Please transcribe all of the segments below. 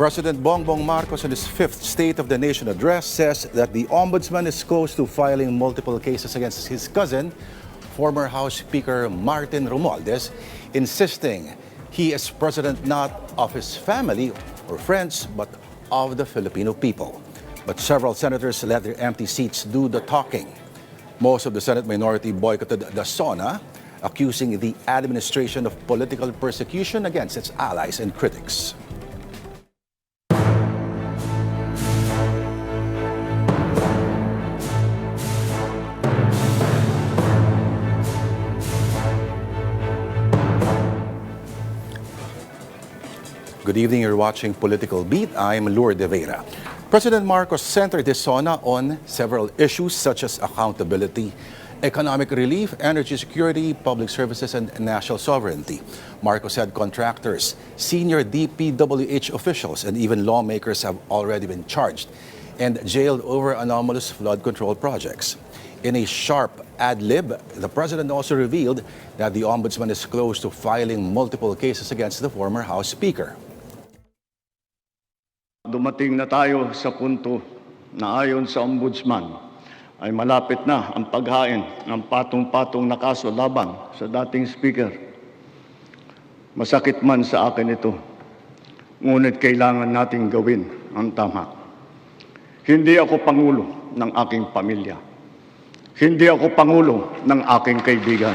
President Bongbong Marcos, in his fifth State of the Nation address, says that the Ombudsman is close to filing multiple cases against his cousin, former House Speaker Martin Romualdez, insisting he is president not of his family or friends, but of the Filipino people. But several senators let their empty seats do the talking. Most of the Senate minority boycotted the SONA, accusing the administration of political persecution against its allies and critics. Good evening, you're watching Political Beat. I'm Lourdes Vera. President Marcos centered his SONA on several issues such as accountability, economic relief, energy security, public services, and national sovereignty. Marcos said contractors, senior DPWH officials, and even lawmakers have already been charged and jailed over anomalous flood control projects. In a sharp ad-lib, the president also revealed that the ombudsman is close to filing multiple cases against the former House Speaker. Dumating na tayo sa punto na ayon sa ombudsman ay malapit na ang paghain ng patong-patong na kaso laban sa dating speaker. Masakit man sa akin ito, ngunit kailangan nating gawin ang tama. Hindi ako pangulo ng aking pamilya. Hindi ako pangulo ng aking kaibigan.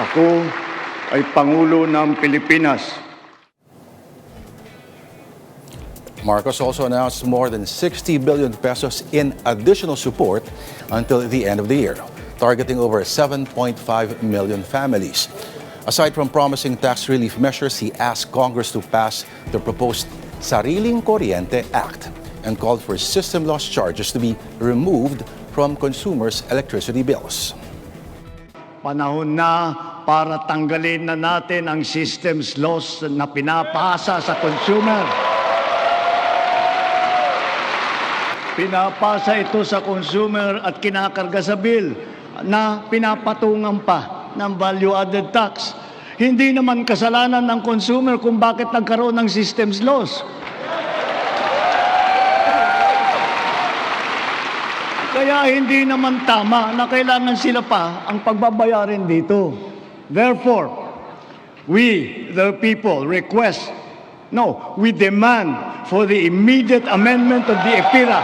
Ako ay Pangulo ng Pilipinas. Marcos also announced more than 60 billion pesos in additional support until the end of the year, targeting over 7.5 million families. Aside from promising tax relief measures, he asked Congress to pass the proposed Sariling Kuryente Act and called for system loss charges to be removed from consumers' electricity bills. Panahon na para tanggalin na natin ang systems loss na pinapasa sa consumer. Pinapasa ito sa consumer at kinakarga sa bill na pinapatungan pa ng value-added tax. Hindi naman kasalanan ng consumer kung bakit nagkaroon ng systems loss. Kaya hindi naman tama na kailangan sila pa ang pagbabayarin dito. Therefore, we, the people, we demand for the immediate amendment of the EPIRA.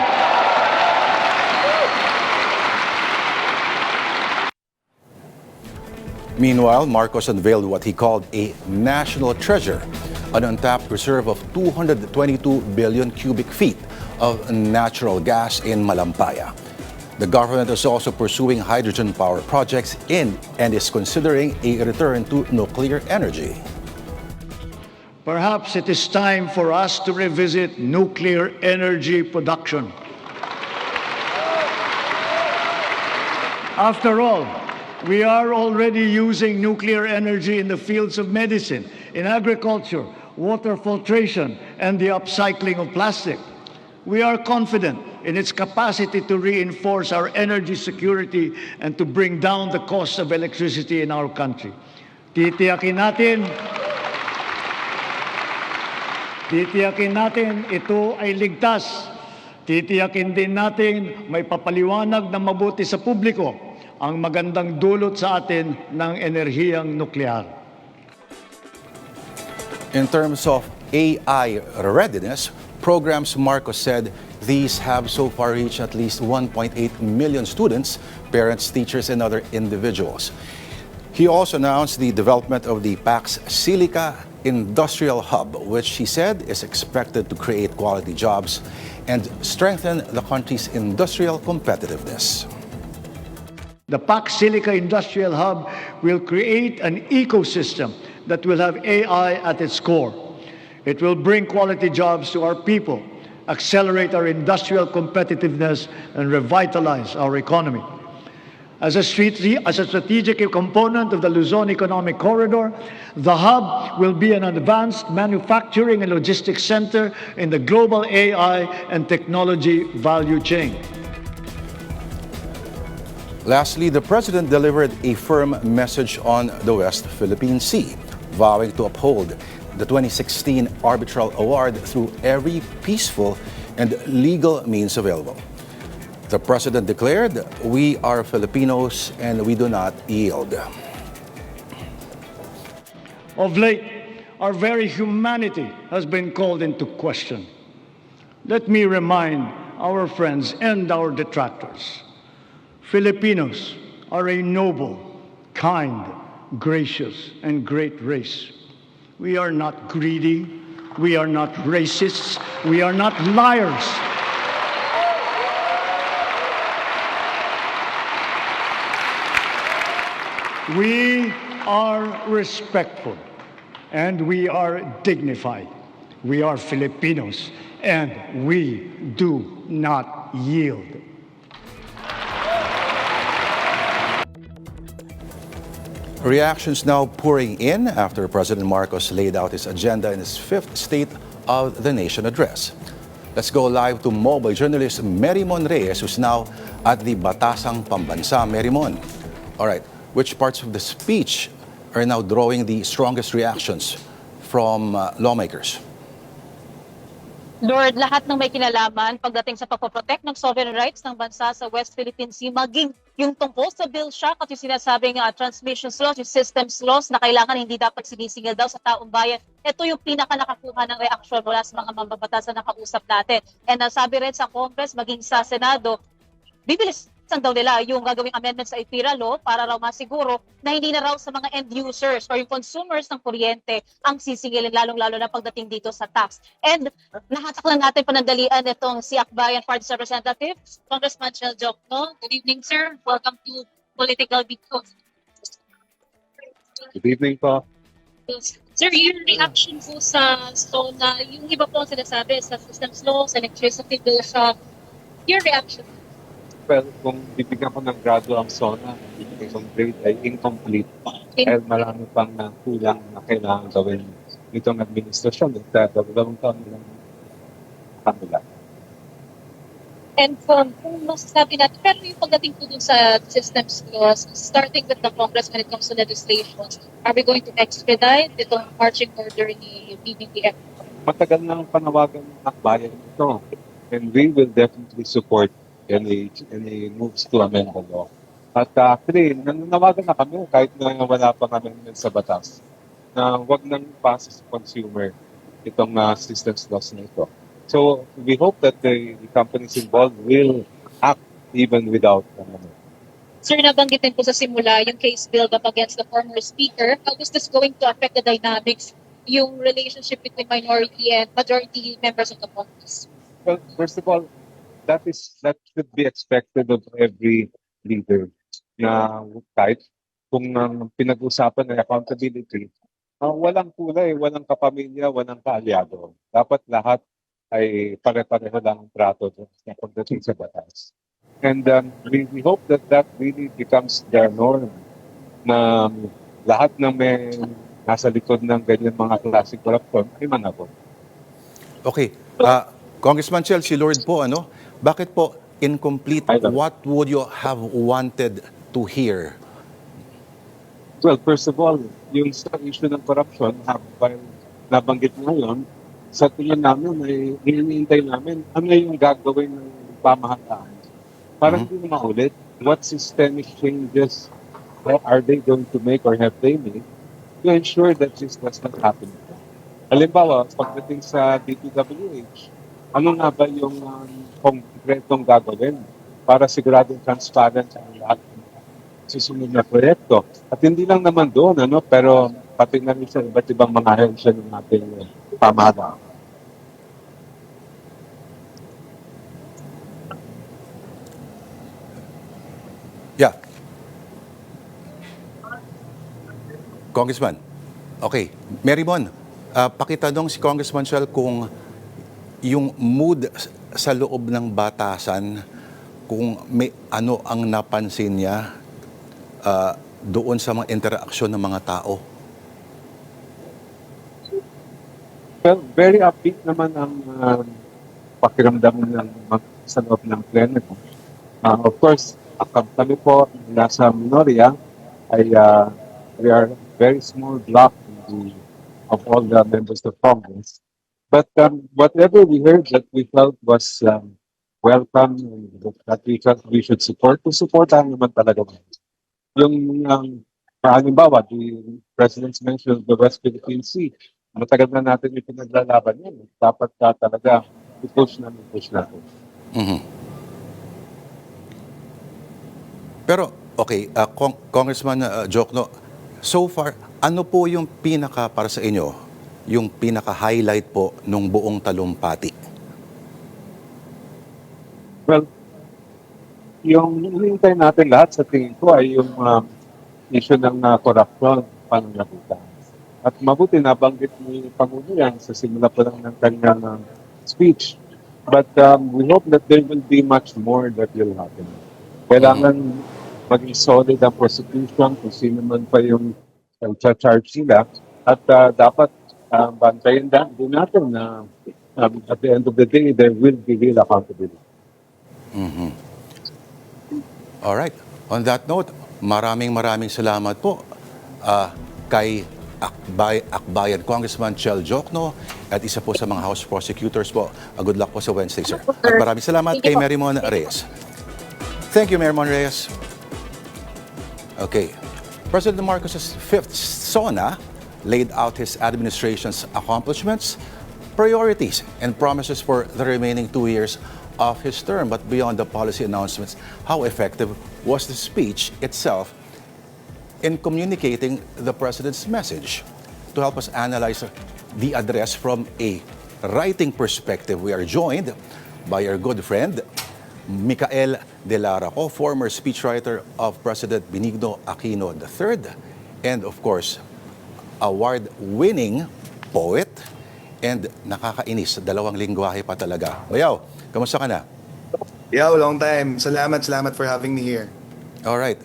Meanwhile, Marcos unveiled what he called a national treasure, an untapped reserve of 222 billion cubic feet of natural gas in Malampaya. The government is also pursuing hydrogen power projects and is considering a return to nuclear energy. Perhaps it is time for us to revisit nuclear energy production. After all, we are already using nuclear energy in the fields of medicine, in agriculture, water filtration, and the upcycling of plastic. We are confident in its capacity to reinforce our energy security and to bring down the cost of electricity in our country. Titiyakin natin ito ay ligtas. Titiyakin din natin may papaliwanag na mabuti sa publiko ang magandang dulot sa atin ng enerhiyang nuklear. In terms of AI readiness programs, Marcos said these have so far reached at least 1.8 million students, parents, teachers, and other individuals. He also announced the development of the PAX Silica Industrial Hub, which he said is expected to create quality jobs and strengthen the country's industrial competitiveness. The PAX Silica Industrial Hub will create an ecosystem that will have AI at its core. It will bring quality jobs to our people, accelerate our industrial competitiveness, and revitalize our economy. As a strategic component of the Luzon Economic Corridor, the hub will be an advanced manufacturing and logistics center in the global AI and technology value chain. Lastly, the president delivered a firm message on the West Philippine Sea, vowing to uphold the 2016 arbitral award through every peaceful and legal means available. The president declared, "We are Filipinos and we do not yield." Of late, our very humanity has been called into question. Let me remind our friends and our detractors, Filipinos are a noble, kind, gracious, and great race. We are not greedy. We are not racists. We are not liars. We are respectful and we are dignified. We are Filipinos and we do not yield. Reactions now pouring in after President Marcos laid out his agenda in his fifth State of the Nation address. Let's go live to mobile journalist Merimon Reyes, who's now at the Batasang Pambansa. Merimon, all right, which parts of the speech are now drawing the strongest reactions from lawmakers? Lord, lahat ng may kinalaman pagdating sa pagpoprotect ng sovereign rights ng bansa sa West Philippine Sea, maging yung tungkol sa Bill Shock at yung sinasabing transmissions laws, yung systems laws na kailangan hindi dapat sinisingil daw sa taong bayan. Ito yung pinaka nakakuha ng reaksyon mula sa mga mambabatas na nakausap natin. And sabi rin sa Congress, maging sa Senado, bibilisan daw nila yung gagawing amendment sa IPIRA law para raw masiguro na hindi na raw sa mga end users or yung consumers ng kuryente ang sisingilin, lalong-lalo na pagdating dito sa tax. And nahatak lang natin panandalian itong si Akbayan Party's representative, Congressman Chel Jokno. Good evening, sir. Welcome to Political Beat. Good evening po. Sir, yung reaction po sa SONA, yung iba po sinasabi sa systems laws, electricity bill shock, your reaction? Well, kung bibigyan ko ng grado ang SONA, yung grade ay incomplete dahil marami pang kulang na kailangan gawin itong administrasyon at dalawang taon nilang kanila. And kung masasabi natin, pero yung pagdating po dun sa systems laws, starting with the Congress when it comes to legislations, are we going to expedite itong marching order ni BBTF? Matagal nang panawagan ng akbayan ito, and we will definitely support any moves to amend the law. At actually, nananawagan na kami kahit na wala pang amendment sa batas na wag nang ipasa sa consumer itong systems laws na ito. So we hope that the companies involved will act even without amendment. Sir, nabanggitin po sa simula yung case build up against the former speaker. How is this going to affect the dynamics, yung relationship between minority and majority members of the Congress? Well, first of all, that should be expected of every leader na kahit kung pinag-usapan ng accountability, walang kulay, walang kapamilya, walang kaalyado. Dapat lahat ay pare-pareho lang ang trato sa pagdating sa batas. And we hope that really becomes the norm na lahat ng may nasa likod ng ganyan mga klaseng korupsyon ay manabot. Okay. Congressman Chel, si Lord po, bakit po incomplete? What would you have wanted to hear? Well, first of all, yung sa issue ng corruption, habang nabanggit ngayon, sa tingin namin ay hinihintay namin ano yung gagawin ng pamahalaan para hindi na maulit. What systemic changes are they going to make or have they made to ensure that this does not happen? Halimbawa, pagdating sa DPWH, ano nga ba yung konkretong gagawin para siguradong transparent ang lahat ng susunod na proyekto? At hindi lang naman doon, pero pati na rin sa iba't ibang mga ahensya ng ating pamahalaan. Yeah. Congressman. Okay. Merimon, pakitanong si Congressman Chel kung yung mood sa loob ng batasan, kung may ano ang napansin niya doon sa mga interaksyon ng mga tao. Well, very upbeat naman ang pakiramdam ng sa loob ng pleno. Of course, Kami po, nasa Minoria, ay we are a very small block of all the members of Congress. But whatever we heard that we felt was welcome, and that we felt we should support, to supportahan naman talaga. Yung, halimbawa, the President's mentioned the West Philippine Sea. Matagal na natin yung pinaglalaban yan. Dapat talaga i-push natin. Pero, okay, Congressman Jokno, so far, ano po yung para sa inyo, yung pinaka-highlight po nung buong talumpati? Well, yung hinihintay natin lahat sa tingin ko ay yung issue ng corruption, pananakita. At mabuti nabanggit ni Pangulo yan sa simula pa lang ng kanyang speech. But we hope that there will be much more that will happen. Kailangan maging solid ang prosecution kung sino man pa yung charge sila. At dapat bantayan din natin na at the end of the day, there will be real accountability. Alright. On that note, maraming salamat po kay Akbayan Congressman Chel Jokno at isa po sa mga House Prosecutors po. Good luck po sa Wednesday, sir. At maraming salamat kay Marymon Reyes. Thank you, Marymon Reyes. Okay. President Marcos's fifth SONA laid out his administration's accomplishments, priorities, and promises for the remaining 2 years of his term. But beyond the policy announcements, how effective was the speech itself in communicating the president's message? To help us analyze the address from a writing perspective, we are joined by our good friend, Micael De Laraco, former speechwriter of President Benigno Aquino III, and of course, award-winning poet and nakakainis, dalawang lingwahe pa talaga. Bayaw, kamusta ka na? Yeah, long time. Salamat for having me here. Alright.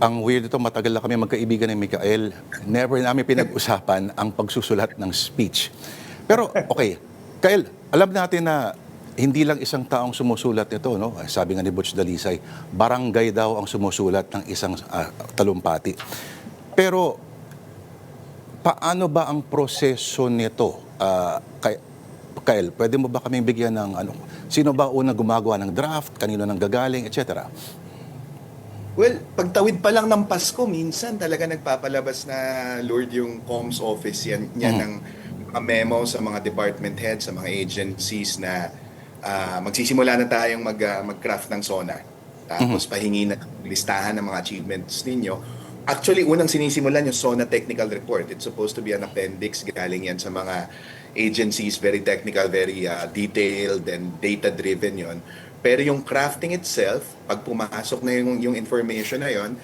Ang weird ito, matagal na kami magkaibigan ni Micael. Never namin pinag-usapan ang pagsusulat ng speech. Pero, okay, Kael, alam natin na hindi lang isang taong sumusulat nito, no? Sabi nga ni Butch Dalisay, barangay daw ang sumusulat ng isang talumpati. Pero, paano ba ang proseso nito? Kael, pwede mo ba kaming bigyan ng sino ba unang gumagawa ng draft, kanino nang gagaling, etc.? Well, pagtawid pa lang ng Pasko, minsan talaga nagpapalabas na Lord yung comms office yan ng mga memo sa mga department heads, sa mga agencies na magsisimula na tayong mag-craft ng SONA. Tapos pahingi na listahan ng mga achievements ninyo. Actually, unang sinisimulan yung SONA technical report. It's supposed to be an appendix. Galing yan sa mga agencies, very technical, very detailed and data-driven yon. Pero yung crafting itself, pag pumasok na yung information na yon,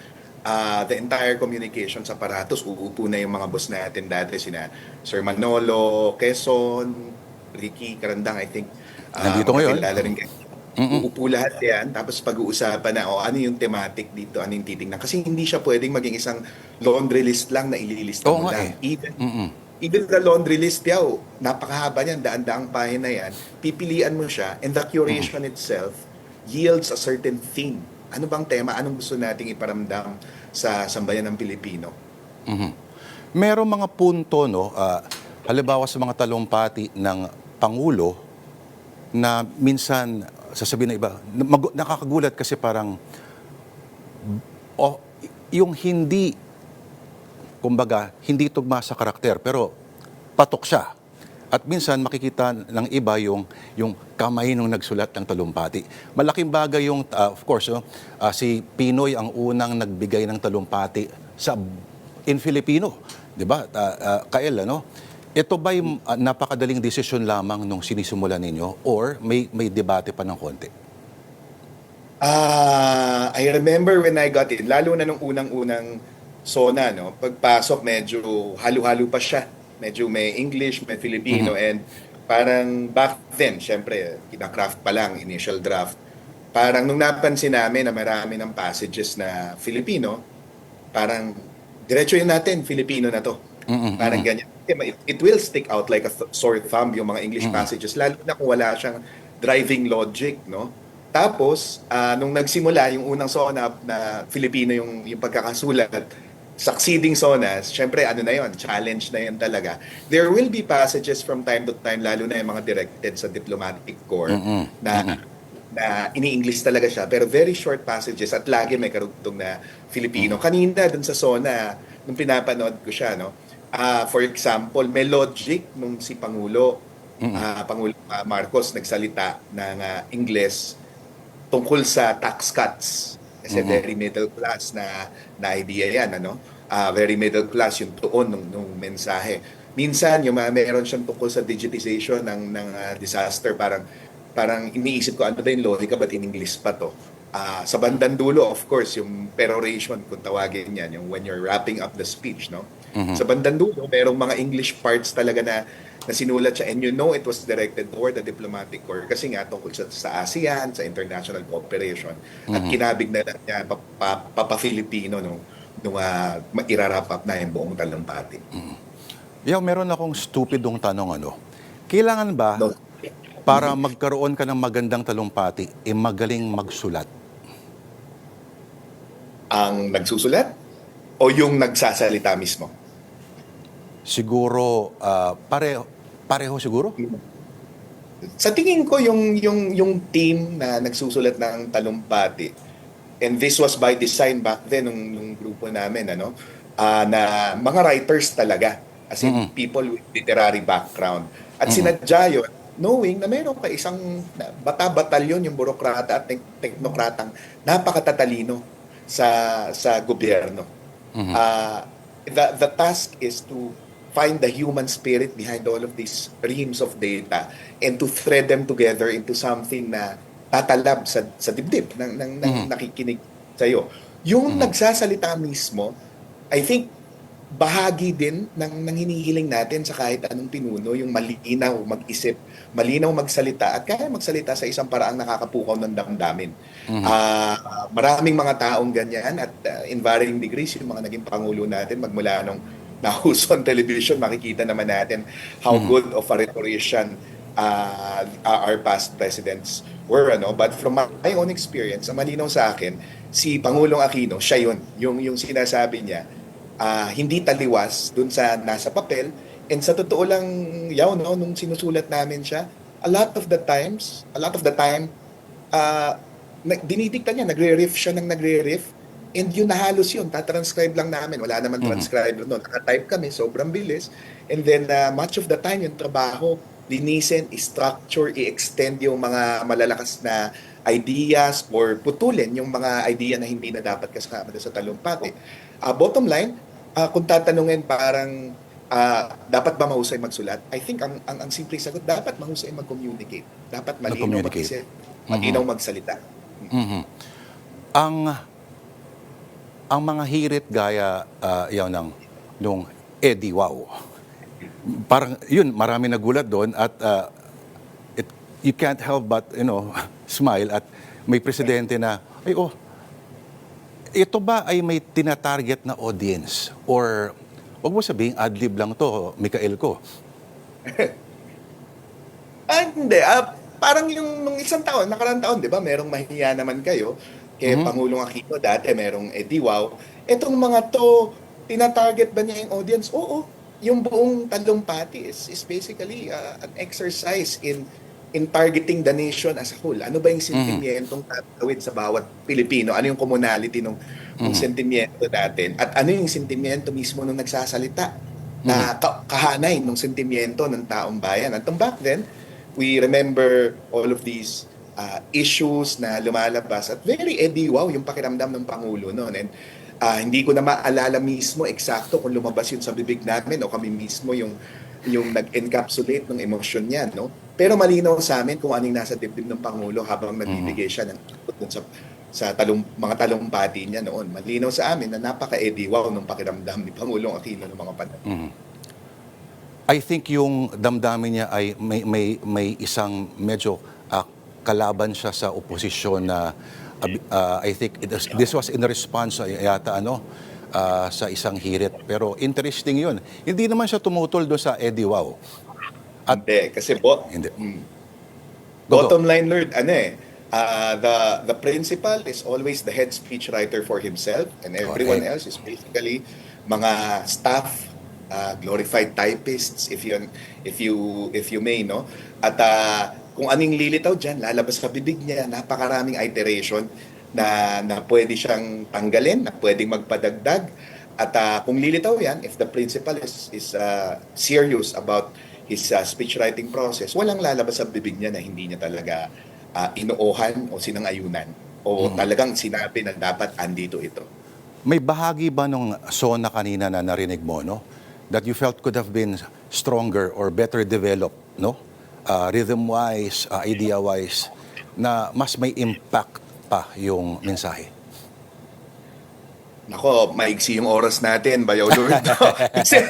the entire communications apparatus, uupo na yung mga boss natin dati, sina Sir Manolo, Quezon, Ricky Carandang, I think. Nandito ngayon. Uupo lahat yan, tapos pag-uusapan na, ano yung thematic dito, ano yung titingnan. Kasi hindi siya pwedeng maging isang laundry list lang na ililista mo lang. Even the laundry list, napakahaba niyan, daan-daang pahina yan, pipilian mo siya, and the curation itself yields a certain theme. Ano bang tema? Anong gusto nating iparamdam sa sambayan ng Pilipino? Merong mga punto, no, halimbawa sa mga talumpati ng Pangulo, na minsan, sasabihin na iba, nakakagulat kasi parang, yung hindi, kumbaga, hindi tugma sa karakter, pero patok siya. At minsan makikita ng iba yung kamay nung nagsulat ng talumpati. Malaking bagay yung, of course, si Pinoy ang unang nagbigay ng talumpati in Filipino. Diba? Kael, ano? Ito ba'y napakadaling desisyon lamang nung sinisimulan ninyo or may debate pa ng konti? I remember when I got in, lalo na nung unang-unang SONA, no? Pagpasok, medyo halo-halo pa siya. Medyo may English, may Filipino, and parang back then, syempre, kina-craft pa lang, initial draft. Parang nung napansin namin na marami ng passages na Filipino, parang, diretso yun natin, Filipino na to. Parang ganyan. It will stick out like a sore thumb yung mga English passages, lalo na kung wala siyang driving logic, no? Tapos, nung nagsimula yung unang SONA na Filipino yung pagkakasulat, succeeding SONAs, syempre ano na yon, challenge na yun talaga. There will be passages from time to time, lalo na yung mga directed sa diplomatic corps, na ini-English talaga siya, pero very short passages at lagi may karugtong na Filipino. Kanina dun sa SONA, nung pinapanood ko siya, no, for example, may logic nung si Pangulo Marcos nagsalita ng Ingles tungkol sa tax cuts. Kasi very middle class na idea yan, ano? Very middle class yung tuon nung mensahe. Minsan, yung meron siyang tungkol sa digitization ng disaster, parang iniisip ko, ano ba yung logic, ba't in English pa to? Sa bandang dulo, of course, yung peroration, kung tawagin yan, yung when you're wrapping up the speech, no? Sa bandang dulo, merong mga English parts talaga na sinulat siya, and you know it was directed toward the diplomatic corps kasi nga tungkol sa ASEAN, sa international cooperation, at kinabig na lang niya papa-Filipino nung irarap up na yung buong talumpati. Meron akong stupidong tanong, ano? Kailangan ba No. para magkaroon ka ng magandang talumpati, magaling magsulat? Ang nagsusulat o yung nagsasalita mismo? Siguro, pareho siguro? Sa tingin ko yung team na nagsusulat ng talumpati, and this was by design back then nung grupo namin, ano, na mga writers talaga, as in people with literary background. At sinadya yun, knowing na meron ka isang bata-batalyon yung burokrata at teknokratang napakatatalino sa gobyerno. The task is to find the human spirit behind all of these reams of data and to thread them together into something na tatalab sa dibdib ng nakikinig sa'yo. Yung nagsasalita mismo, I think, bahagi din ng hinihiling natin sa kahit anong pinuno, yung malinaw mag-isip, malinaw magsalita, at kaya magsalita sa isang paraang nakakapukaw ng damdamin. Maraming mga taong ganyan at in varying degrees, yung mga naging pangulo natin, magmula nung nahuso on television, makikita naman natin how good of a rhetorician our past presidents were, ano. But from my own experience, ang malinaw sa akin, si Pangulong Aquino, siya yun. Yung sinasabi niya, hindi taliwas dun sa nasa papel. And sa totoo lang, no, nung sinusulat namin siya, a lot of the time, dinidikta niya, nagre-riff siya ng nagre-riff. And yun nahalos yun, tatranscribe lang namin. Wala naman transcriber noon. Naka-type kami, sobrang bilis. And then much of the time, yung trabaho, linisin, i-structure, i-extend yung mga malalakas na ideas or putulin yung mga idea na hindi na dapat kasama sa talumpati. Bottom line, kung tatanungin parang dapat ba mahusay magsulat? I think ang simple sagot, dapat mahusay mag-communicate. Dapat malinaw mag-isip, malinaw magsalita. Ang mga hirit gaya nung Eddie Wow. Parang yun, marami nagulat doon at you can't help but smile at may presidente na ito ba ay may tinatarget na audience or wag mo sabihin adlib lang to, Mikael ko. Hindi, parang yung nung isang taon, nakarang taon, 'di ba? Merong mahihiya naman kayo kay Pangulong Aquino, dati merong Eddie Wow. Etong mga to, tinatarget ba niya yung audience? Oo. Yung buong talumpati is basically an exercise in targeting the nation as a whole. Ano ba yung sentimentong tatawid sa bawat Pilipino? Ano yung commonality ng sentimiento natin? At ano yung sentimiento mismo nung nagsasalita na kahanay ng sentimiento ng taong bayan? At back then, we remember all of these issues na lumalabas at very Eddie Wow yung pakiramdam ng Pangulo noon. And hindi ko na maalala mismo eksakto kung lumabas yun sa bibig namin o kami mismo yung nag-encapsulate ng emosyon niya, no? Pero malinaw sa amin kung anong nasa dibdib ng Pangulo habang nagbibigay siya ng sa mga talumpati niya noon. Malinaw sa amin na napaka-Eddie Wow ng pakiramdam ni Pangulong Aquino ng mga panahon. I think yung damdamin niya ay may isang medyo kalaban siya sa oposisyon na I think this was in response yata sa isang hirit. Pero interesting yun. Hindi naman siya tumutol doon sa Eddie Wow. Hindi, kasi Hindi. bottom line, Lord, The principal is always the head speechwriter for himself, and everyone Correct. else is basically mga staff, glorified typists, if you may, no? At kung anong lilitaw diyan, lalabas sa bibig niya, napakaraming iteration na pwede siyang tanggalin, na pwedeng magpadagdag. At kung lilitaw yan, if the principal is serious about his speech writing process, walang lalabas sa bibig niya na hindi niya talaga inuohan o sinangayunan o talagang sinabi na dapat andito ito. May bahagi ba nung SONA kanina na narinig mo, no? That you felt could have been stronger or better developed, no? Rhythm-wise, idea-wise, na mas may impact pa yung mensahe. Nako, maigsi yung oras natin, Bayaw Lord. No? Kasi,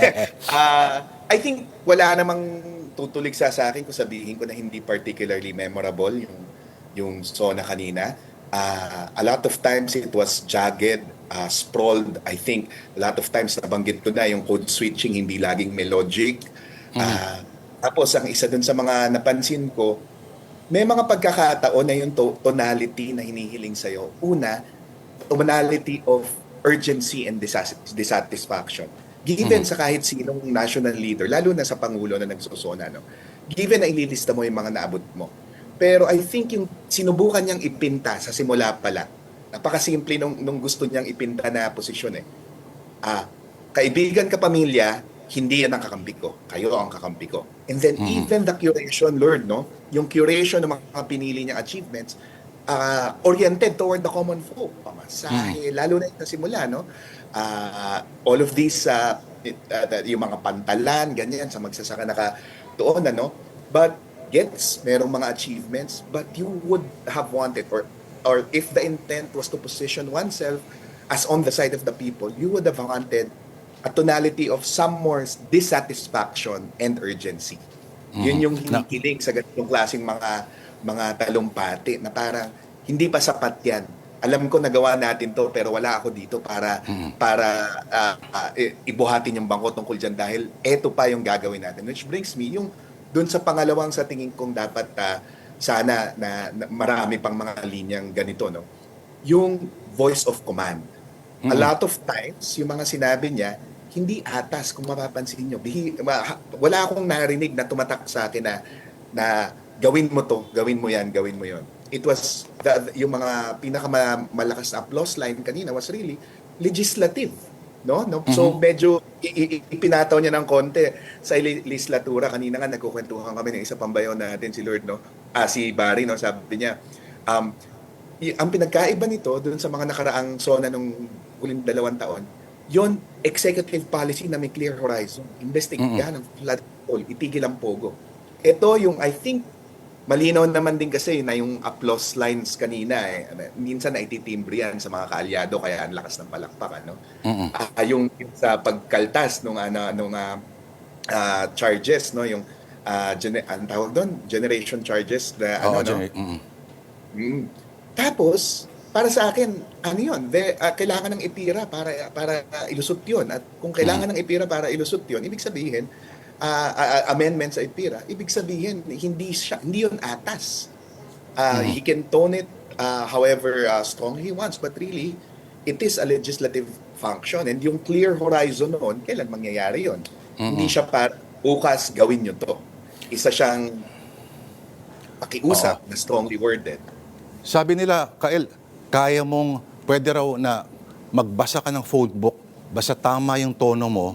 I think wala namang tutulig sa akin kung sabihin ko na hindi particularly memorable yung SONA kanina. A lot of times it was jagged, sprawled. I think a lot of times nabanggit ko na yung code switching, hindi laging melodic. Tapos ang isa dun sa mga napansin ko, may mga pagkakataon na yung tonality na hinihiling sa'yo. Una, tonality of urgency and dissatisfaction. Given sa kahit sinong national leader, lalo na sa Pangulo na nagsusona, no? Given na ililista mo yung mga naabot mo. Pero I think yung sinubukan niyang ipinta sa simula pa lang, napakasimple nung gusto niyang ipinta na posisyon eh. Kaibigan ka pamilya, hindi yan ang kakampi ko. Kayo ang kakampi ko. And then even the curation, Lord, no? Yung curation ng mga pinili niyang achievements, oriented toward the common folk. Pamasahe, lalo na sa simula, no? All of these, yung mga pantalan, ganyan, sa magsasaka nakatuon, ano? But, gets, merong mga achievements, but you would have wanted, or if the intent was to position oneself as on the side of the people, you would have wanted a tonality of some more dissatisfaction and urgency. Yun yung hinikilig sa ganitong klaseng mga talumpati na parang hindi pa sapat yan. Alam ko nagawa natin to pero wala ako dito para ibuhatin yung bangko tungkol dyan dahil eto pa yung gagawin natin. Which brings me yung dun sa pangalawang sa tingin kong dapat sana na marami pang mga linyang ganito, no? Yung voice of command. A lot of times, yung mga sinabi niya, hindi atas kung mapapansin nyo. Wala akong narinig na tumatak sa akin na gawin mo to, gawin mo yan, gawin mo yon. It was, yung mga pinakamalakas na applause line kanina was really legislative. No? So medyo ipinataw niya ng konti sa legislatura. Kanina nga nagkukwentuhan kami ng isa pang bayaw natin, si Lord, no? Si Barry, no? Sabi niya, ang pinagkaiba nito doon sa mga nakaraang SONA nung huling 2 taon, yon executive policy na may clear horizon. Investigahan ang flood control, itigil ang pogo. Ito yung, I think, malinaw naman din kasi na yung applause lines kanina, minsan na ititimbre yan sa mga kaalyado, kaya ang lakas ng palakpakan. No? Yung sa pagkaltas nung charges, no? Yung ang tawag doon, generation charges. Tapos, para sa akin, ano yun? Kailangan ng IPIRA para ilusot yun. At kung kailangan ng IPIRA para ilusot yun, ibig sabihin, amendments sa IPIRA, ibig sabihin, hindi yun atas. He can tone it however strong he wants, but really, it is a legislative function. And yung clear horizon noon, kailan mangyayari yun? Hindi siya para bukas gawin nyo to. Isa siyang pakiusap na strongly worded. Sabi nila, Kael, pwede raw na magbasa ka ng phone book, basta tama yung tono mo,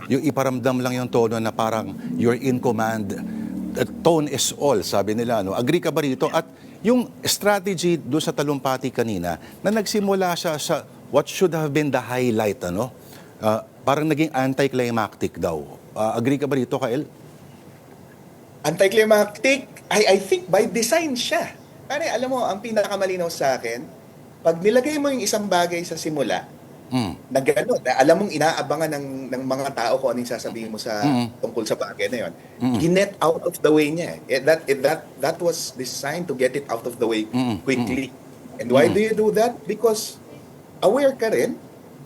yung iparamdam lang yung tono na parang you're in command. The tone is all, sabi nila. No? Agree ka ba rito? At yung strategy doon sa talumpati kanina, na nagsimula siya sa what should have been the highlight, ano? Parang naging anticlimactic daw. Agree ka ba rito, Kael? Anticlimactic, I think by design siya. Pare, alam mo, ang pinakamalinaw sa akin, pag nilagay mo yung isang bagay sa simula, na gano'n, alam mong inaabangan ng mga tao kung anong sasabihin mo sa tungkol sa bagay na yun, ginet out of the way niya. That was designed to get it out of the way quickly. And why do you do that? Because aware ka rin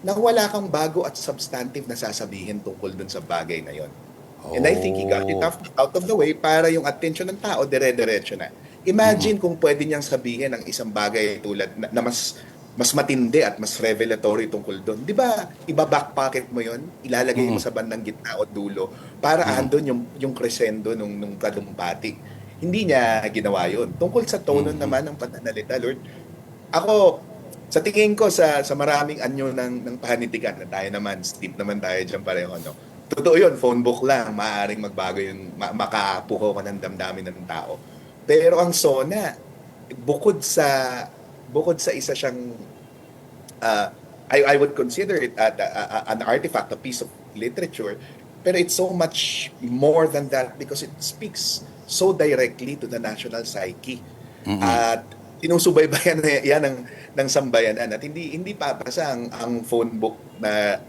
na wala kang bago at substantive na sasabihin tungkol dun sa bagay na yun. And I think he got it out of the way para yung attention ng tao dire-diretso na. Imagine kung pwede niyang sabihin ang isang bagay tulad na mas matindi at mas revelatory tungkol doon. Di ba, iba-back pocket mo yon, ilalagay mo sa bandang gitna o dulo para andun yung crescendo nung talumpati. Hindi niya ginawa yon. Tungkol sa tono naman ng pananalita, Lord, ako, sa tingin ko sa maraming anyo ng pahanitikan na tayo naman, steep naman tayo dyan pareho, no? Totoo yun, phone book lang, maaaring magbago yun, makapuko ka ng damdamin ng tao. Pero ang SONA, bukod sa isa siyang I would consider it an artifact, a piece of literature, pero it's so much more than that because it speaks so directly to the national psyche. At sinusubaybayan yan ng sambayanan at hindi papasa ang phone book na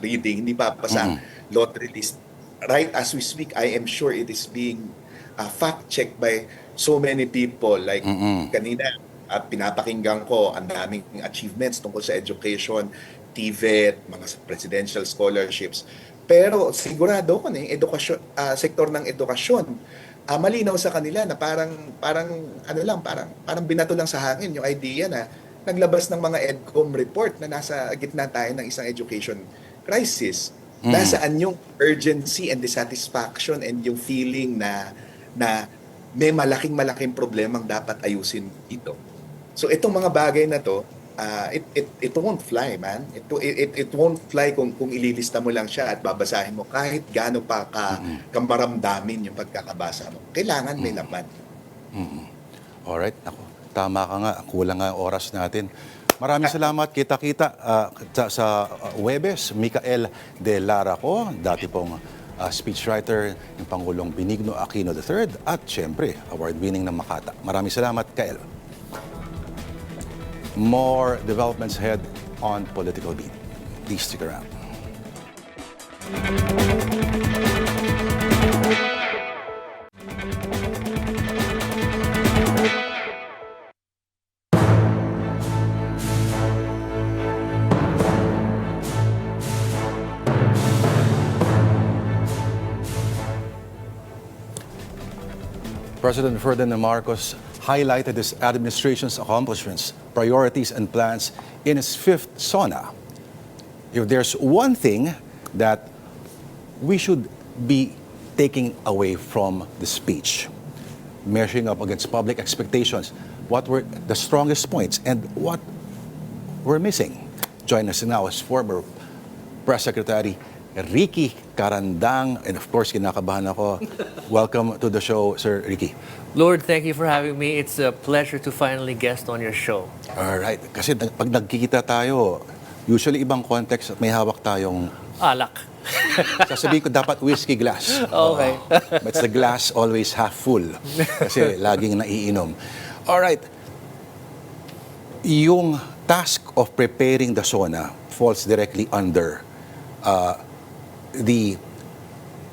reading, hindi papasa ang lottery list. Right as we speak, I am sure it is being fact-checked by so many people. Like kanina, pinapakinggan ko ang daming achievements tungkol sa education, TVET, mga presidential scholarships. Pero sigurado ko na yung edukasyon, sektor ng edukasyon, malinaw sa kanila na parang binato lang sa hangin yung idea na naglabas ng mga EDCOM report na nasa gitna tayo ng isang education crisis. Nasaan yung urgency and dissatisfaction and yung feeling na may malaking problemang dapat ayusin ito. So itong mga bagay na to, it won't fly, man. It won't fly kung ililista mo lang siya at babasahin mo kahit gaano pa kamaramdamin yung pagkakabasa mo. Kailangan may laman. Alright, ako, tama ka nga, kulang nga oras natin. Maraming salamat, kita-kita sa Huwebes, Micael de Lara ko, dati pong speechwriter ng Pangulong Benigno Aquino III at syempre, award-winning ng Makata. Maraming salamat, Kael. More developments ahead on Political Beat. Please stick around. President Ferdinand Marcos highlighted his administration's accomplishments, priorities, and plans in his fifth SONA. If there's one thing that we should be taking away from the speech, measuring up against public expectations, what were the strongest points and what we're missing? Join us now as former Press Secretary Ricky Carandang, and of course, kinakabahan ako. Welcome to the show, Sir Ricky. Lord, thank you for having me. It's a pleasure to finally guest on your show. Alright, kasi pag nagkikita tayo, usually ibang context at may hawak tayong Alak. sasabihin ko dapat whiskey glass. Okay. But the glass always half full kasi laging naiinom. Alright, yung task of preparing the SONA falls directly under the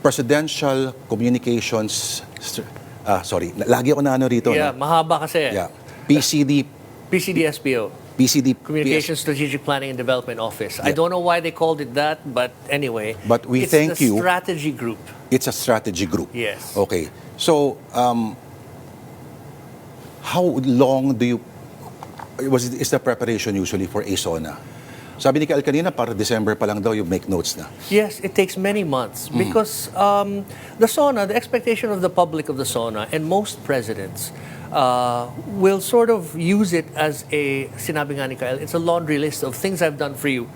Presidential Communications, lagi ako na ano rito. Yeah, no? mahaba kasi. Yeah. PCD-SPO. Communication Strategic Planning and Development Office. I don't know why they called it that, but anyway. But we it's thank the you. strategy group. It's a strategy group. Yes. Okay. So, how long is the preparation usually for a SONA? Sabi ni Kael kanina, para December pa lang daw you make notes na. Yes, it takes many months because the SONA, the expectation of the public of the SONA and most presidents will sort of use it as sinabi nga ni Kael, it's a laundry list of things I've done for you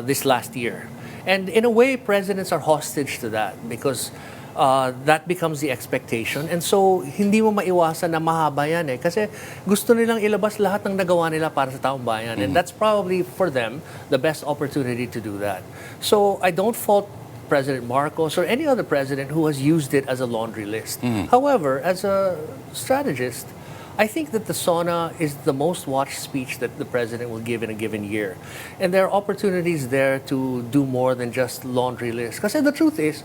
this last year. And in a way, presidents are hostage to that because that becomes the expectation. And so, hindi mo maiwasan na mahaba yan kasi gusto nilang ilabas lahat ng nagawa nila para sa taong bayan. And that's probably, for them, the best opportunity to do that. So, I don't fault President Marcos or any other president who has used it as a laundry list. However, as a strategist, I think that the SONA is the most watched speech that the president will give in a given year. And there are opportunities there to do more than just laundry list. Kasi the truth is,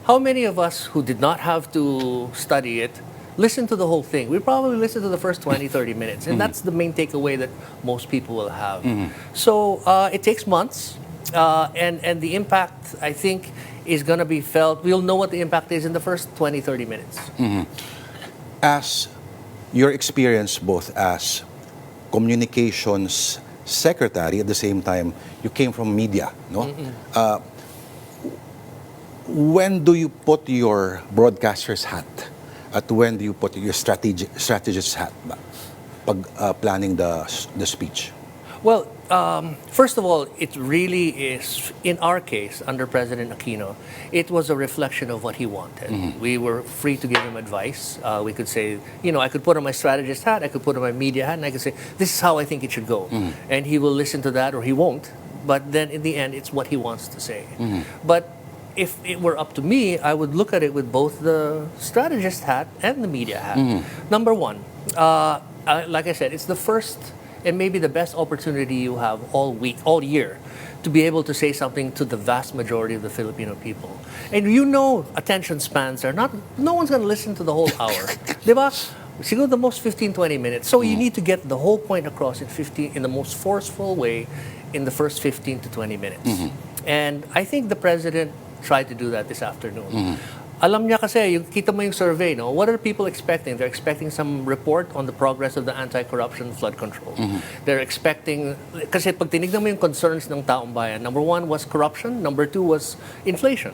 how many of us who did not have to study it listen to the whole thing? We probably listen to the first 20, 30 minutes. And that's the main takeaway that most people will have. So it takes months. And the impact, I think, is going to be felt. We'll know what the impact is in the first 20, 30 minutes. As your experience both as communications secretary, at the same time, you came from media, no? When do you put your broadcaster's hat? At when do you put your strategist hat ba? Pag planning the speech? Well, first of all, it really is, in our case, under President Aquino, it was a reflection of what he wanted. We were free to give him advice. We could say, I could put on my strategist hat, I could put on my media hat, and I could say, this is how I think it should go. And he will listen to that or he won't. But then in the end, it's what he wants to say. But if it were up to me, I would look at it with both the strategist hat and the media hat. Number one, like I said, it's the first and maybe the best opportunity you have all week, all year, to be able to say something to the vast majority of the Filipino people. And attention spans are not, no one's going to listen to the whole hour. Diba? Siguro the most 15-20 minutes. So you need to get the whole point across in the most forceful way in the first 15 to 20 minutes. And I think the president tried to do that this afternoon. Alam niya kasi, kita mo yung survey, no? What are people expecting? They're expecting some report on the progress of the anti-corruption flood control. They're expecting, kasi pag tinignan mo yung concerns ng taong bayan, number one was corruption, number two was inflation.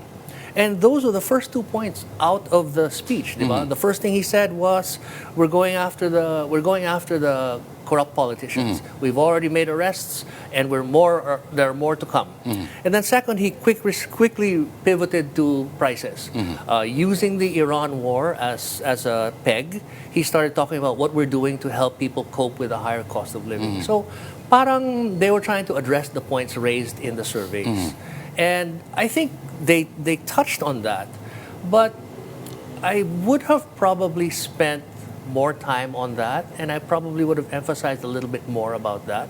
And those were the first 2 points out of the speech, di ba? The first thing he said was, we're going after the corrupt politicians. We've already made arrests, and there are more to come. And then second, he quickly pivoted to prices. Using the Iran war as a peg, he started talking about what we're doing to help people cope with a higher cost of living. So parang they were trying to address the points raised in the surveys. And I think they touched on that. But I would have probably spent more time on that, and I probably would have emphasized a little bit more about that.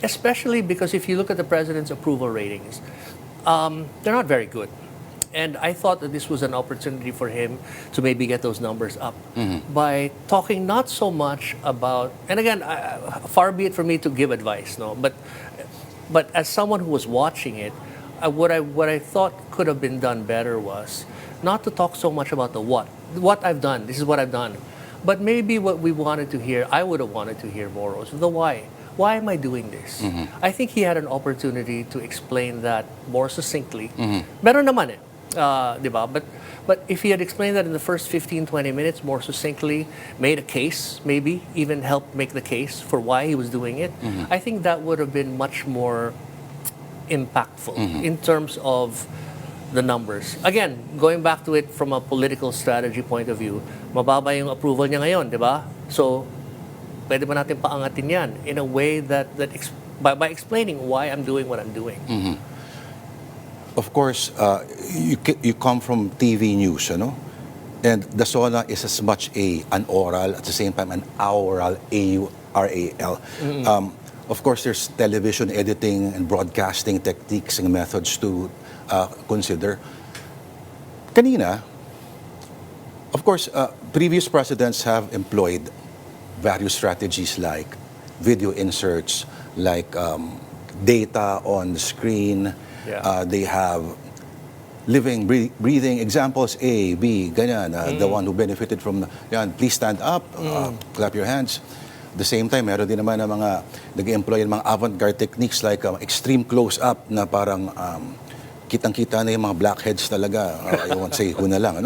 Especially because if you look at the president's approval ratings, they're not very good. And I thought that this was an opportunity for him to maybe get those numbers up by talking not so much about, and again, far be it for me to give advice, no, but as someone who was watching it, what I thought could have been done better was not to talk so much about the what I've done. This is what I've done, but maybe what we wanted to hear, I would have wanted to hear more was the why. Why am I doing this? I think he had an opportunity to explain that more succinctly. Meron naman eh, di ba? But if he had explained that in the first 15-20 minutes more succinctly, made a case, maybe even helped make the case for why he was doing it, I think that would have been much more impactful in terms of the numbers. Again, going back to it from a political strategy point of view, mababa yung approval niya ngayon, di ba? So, pwede ba natin paangatin yan in a way by explaining why I'm doing what I'm doing. Of course, you come from TV news, and the SONA is as much an oral, at the same time, an aural, A-U-R-A-L. Of course, there's television editing and broadcasting techniques and methods to consider. Kanina, of course, previous presidents have employed various strategies like video inserts, like data on the screen. Yeah. They have living, breathing examples, A, B, ganyan. The one who benefited from, yan, please stand up, clap your hands. At the same time, meron din naman na mga nag-employ ng mga avant-garde techniques like extreme close-up na parang kitang-kita na yung mga blackheads talaga. I won't say who na lang,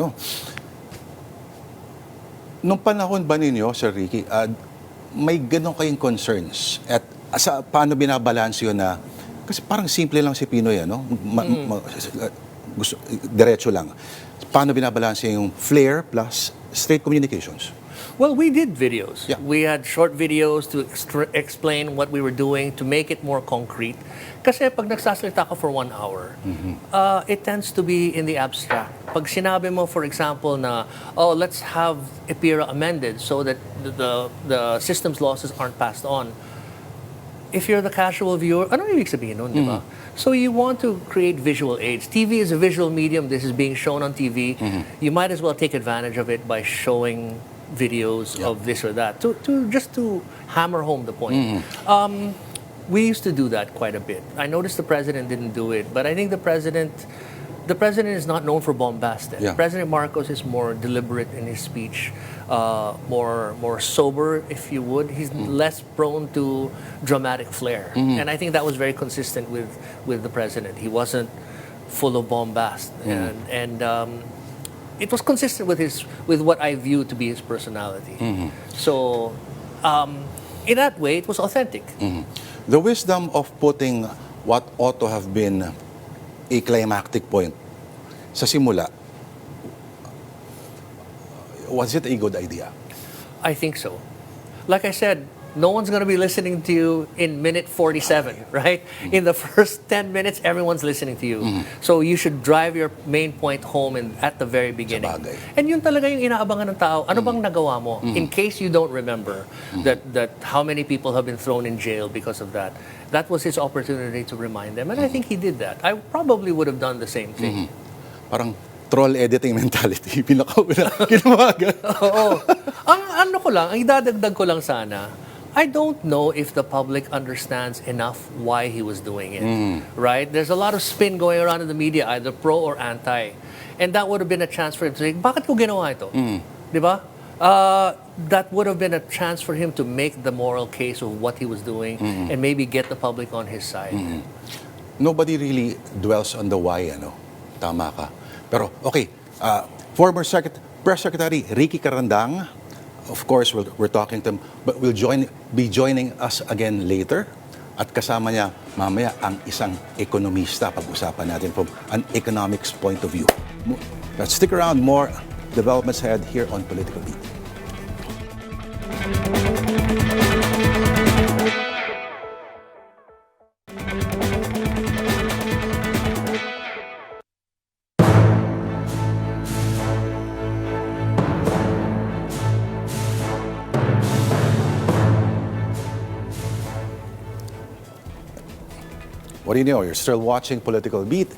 Nung panahon ba ninyo, Sir Ricky, may ganun kayong concerns? At paano binabalance yun na, kasi parang simple lang si Pinoy, diretso lang. Paano binabalance yung flair plus straight communications? Well, we did videos. Yeah. We had short videos to explain what we were doing, to make it more concrete. Kasi pag nagsasalita ka for 1 hour, it tends to be in the abstract. Pag sinabi mo, for example, na, let's have EPIRA amended so that the system's losses aren't passed on. If you're the casual viewer, ano ibig sabihin nun, di ba? So you want to create visual aids. TV is a visual medium. This is being shown on TV. You might as well take advantage of it by showing videos of this or that to hammer home the point. We used to do that quite a bit. I noticed the president didn't do it, but I think the president the president is not known for bombast. Yeah. President Marcos is more deliberate in his speech, more sober, if you would. He's less prone to dramatic flair, and I think that was very consistent with the president. He wasn't full of bombast, and it was consistent with what I view to be his personality. So, in that way, it was authentic. The wisdom of putting what ought to have been a climactic point sa simula, was it a good idea? I think so. Like I said, no one's going to be listening to you in minute 47, right? In the first 10 minutes, everyone's listening to you. So you should drive your main point home at the very beginning. Sabagay. And yun talaga yung inaabangan ng tao. Ano bang nagawa mo? In case you don't remember that how many people have been thrown in jail because of that. That was his opportunity to remind them. And I think he did that. I probably would have done the same thing. Parang troll editing mentality. Pinakauna, ginawa agad. Oo. Ang ano ko lang, ang idadagdag ko lang sana, I don't know if the public understands enough why he was doing it. Right? There's a lot of spin going around in the media, either pro or anti. And that would have been a chance for him to say, bakit ko ginawa ito? Di ba? That would have been a chance for him to make the moral case of what he was doing and maybe get the public on his side. Nobody really dwells on the why, ano? Tama ka. Pero, okay, former Press Secretary Ricky Carandang, of course, we're talking to him, but will be joining us again later. At kasama niya mamaya ang isang ekonomista. Pag-usapan natin from an economics point of view. Let's stick around, more developments ahead here on Political Beat. What do you know? You're still watching Political Beat.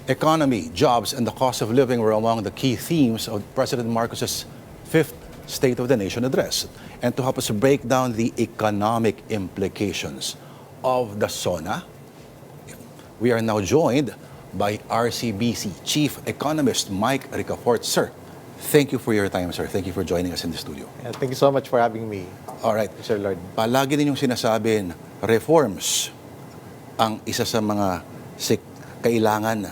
Economy, jobs, and the cost of living were among the key themes of President Marcos's fifth State of the Nation address. And to help us break down the economic implications of the SONA, we are now joined by RCBC Chief Economist Mike Ricafort. Sir, thank you for your time, sir. Thank you for joining us in the studio. Thank you so much for having me, All right. Sir Lord. Palagi ninyong sinasabing reforms ang isa sa mga kailangan